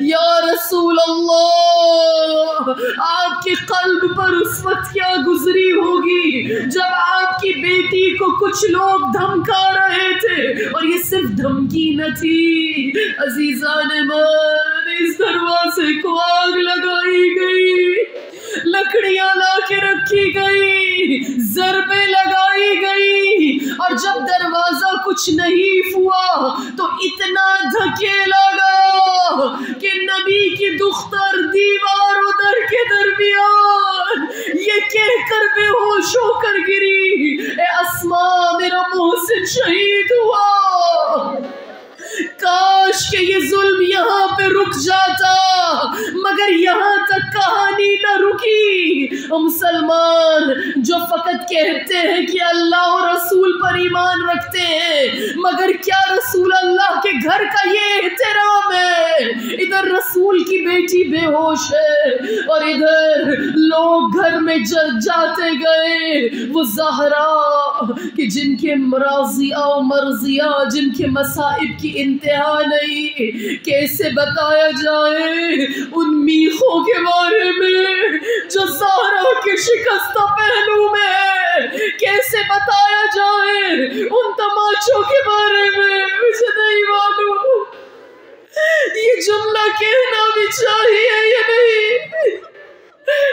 یا رسول اللہ، آپ کے قلب پر اس وقت کیا گزری ہوگی جب آپ کی بیٹی کو کچھ لوگ دھمکا رہے تھے، اور یہ صرف دھمکی نہ تھی عزیزان من، اس دروازے کو آگ لگائی گئی، لکڑیاں لا کے رکھی گئی، ضربیں لگائی گئی، اور جب دروازہ کچھ نہیں ہوا تو اتنا دھکیلا گیا کہ نبی کی دختر دیوار و در کے درمیان یہ کہہ کر بے ہوش ہو کر گری، اے اسماء میرا محسن شہید ہوا۔ کاش کہ یہ ظلم یہاں پہ رک جاتا، مگر یہاں تک کہانی نہ رکی۔ مسلمان جو فقط کہتے ہیں کہ اللہ اور رسول پر ایمان رکھتے ہیں، مگر کیا رسول اللہ کے گھر کا یہ احترام ہے؟ ادھر رسول کی بیٹی بے ہوش ہے اور ادھر لوگ گھر میں جاتے گئے وہ زہرا کہ جن کے راضیہ و مرضیہ، جن کے مصائب کی انتہا نہیں، کیسے بتایا جائے ان میخوں کے بارے میں جو زہرا کے شکستہ پہلو میں ہے، کیسے بتایا جائے ان تماچوں کے بارے میں، مجھے نہیں معلوم یہ جملہ کہنا بھی چاہیے یا نہیں۔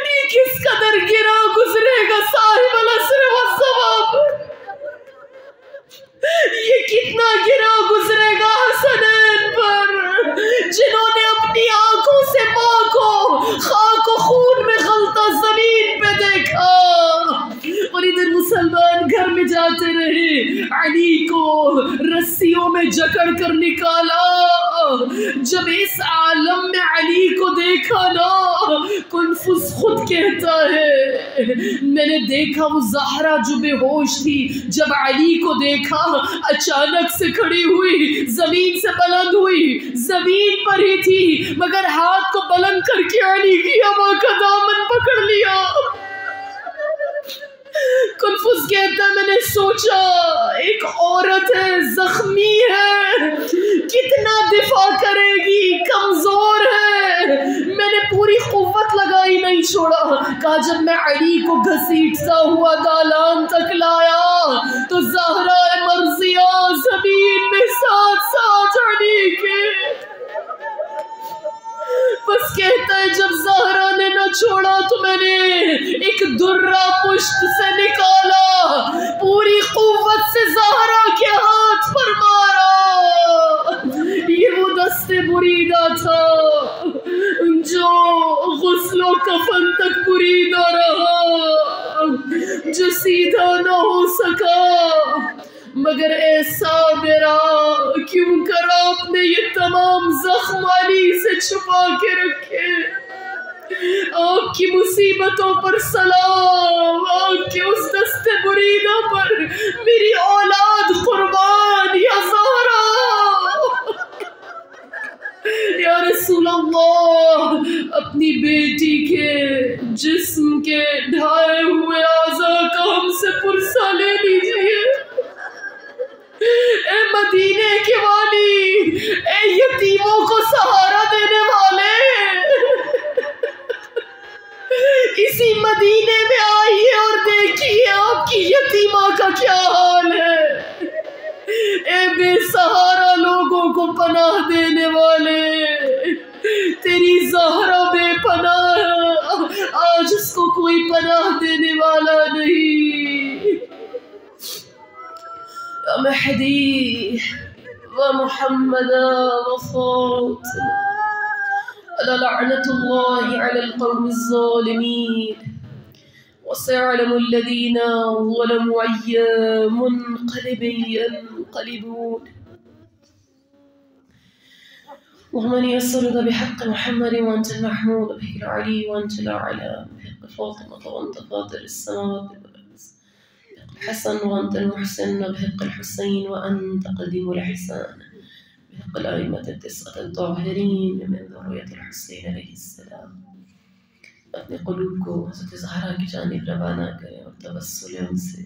یہ کس قدر گرا گزرے گا صاحب العصر والزمان، یہ کتنا گرا گزرے گا حسنین پر جنہوں نے اپنی آنکھوں سے ماں کو خاک و خون میں غلطہ زمین پہ دیکھا، اور ادھر مسلمان گھر میں جاتے رہے، علی کو رسیوں میں جکڑ کر نکالا۔ جب اس عالم میں علی کو دیکھا نا، کنفس خود کہتا ہے میں نے دیکھا وہ زہرا جو بے ہوش تھی، جب علی کو دیکھا اچانک سے کھڑی ہوئی، زمین سے بلند ہوئی، زمین پر ہی تھی مگر ہاتھ کو بلند کر کے علی کی اما کا دامن پکڑ لیا۔ کنفس کہتا ہے میں نے سوچا ایک عورت ہے، زخمی ہے، کتنا دفاع کرے گی، کمزور ہے، میں نے پوری قوت لگائی نہیں چھوڑا۔ کہا جب میں علی کو گھسیٹتا ہوا دالان تک لایا تو زہرا مرضیہ زمین میں ساتھ ساتھ علی کے، بس کہتا ہے جب زہرا نے نہ چھوڑا تو میں نے ایک درہ پشت سے نکالا، پوری قوت سے زہرا کے ہاتھ پر مارا۔ یہ وہ دست بریدہ تھا جو غسل و کفن تک بریدہ رہا، جو سیدھا نہ ہو سکا، مگر ایسا میرا کیوں کر آپ نے یہ تمام زخم علی سے چھپا کے رکھے؟ آپ کی مصیبتوں پر سلام، آپ کے اس دست بریدہ پر میری اولاد قربان یا زہرا۔ یا رسول اللہ، اپنی بیٹی کے جسم کے ڈھائے ہوئے اعضاء کا ہم سے پرسہ لے لیجئے۔ اے مدینے کے والی، اے یتیموں کو سہارا دینے والے، اسی مدینے میں آئیے اور دیکھیے آپ کی یتیمہ کا کیا حال ہے۔ اے بے سہارا ومهدي ومحمدا وفاطمة ألا لعنة الله على القوم الظالمين وسيعلم الذين ظلموا أي منقلب ينقلبون اللهم إني أسألك بحق محمد وأنت المحمود به العلي وأنت الأعلى بحق فاطمة وأنت فاطر السماوات والأرض بحق الحسن وأنت المحسن بحق الحسين وأنت قديم الإحسان بحق الأئمة التسعة الطاهرين من ذرية الحسين عليه السلام اپنے قلوب کو حضرت زہرا کی جانب روانہ کریں اور توسل ان سے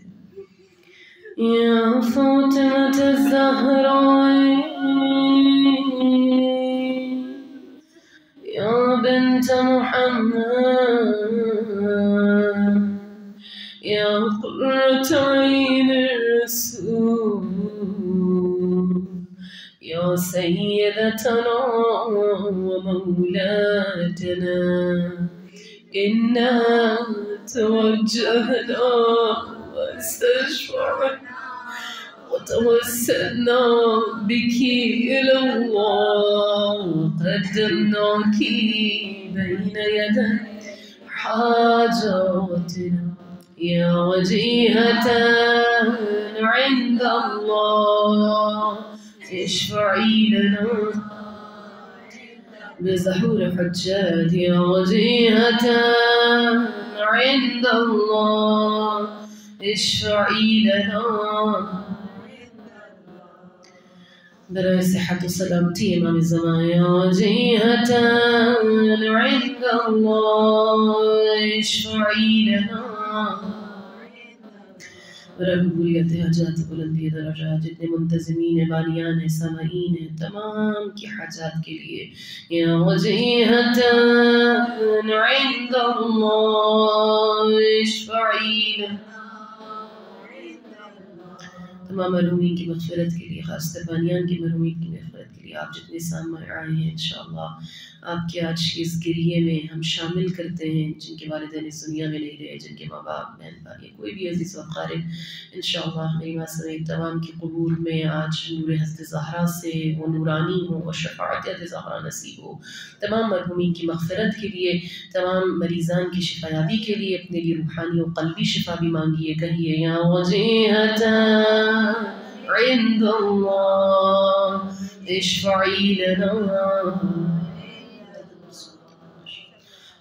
یا فاطمة الزهراء يا بنت محمد يا قرة عين الرسول يا سيدتنا ومولاتنا إنا توجهنا واستشفعنا وتوسلنا بك إلى الله وقدمناك بين يدي حاجاتنا يا وجيهة عند الله اشفعي لنا بزحور حجات يا وجيهة عند الله اشفعي لنا برای صحت و سلامتی امام الزمان یا وجیهة عند الله اشفعی لنا برای قبولیت حاجات بلندی درجات جتنے منتظمین بانیان سامعین تمام کی حاجات کے لیے یا وجیهة عند الله اشفعی لنا تمام مرحومین کی مغفرت کے لیے خاص طور بانیان کی مرحومین کی مغفرت کے لیے آپ جتنے سامنے آئے ہیں انشاءاللہ آپ کے آج کی اس گریے میں ہم شامل کرتے ہیں جن کے والدین اس دنیا میں نہیں رہے جن کے ماں باپ بہن بھائی کوئی بھی عزیز و اقارب انشاءاللہ میری ماں سمیت تمام کی قبول میں آج نور حضرت زہرا سے وہ نورانی ہو اور شفاعت حضرت زہرا نصیب ہو تمام مرحومین کی مغفرت کے لیے تمام مریضان کی شفا یابی کے لیے اپنے لیے روحانی و قلبی شفا بھی مانگیے کہیے یا وجیہة عند الله اشفعي لنا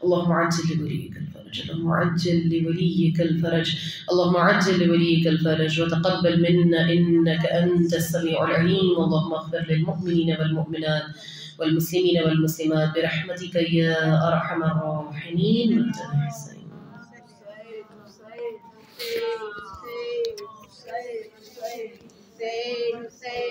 اللهم عجل لوليك الفرج اللهم عجل لوليك الفرج اللهم عجل لوليك الفرج وتقبل منا إنك أنت السميع العليم اللهم اغفر للمؤمنين والمؤمنات والمسلمين والمسلمات برحمتك يا أرحم الراحمين Say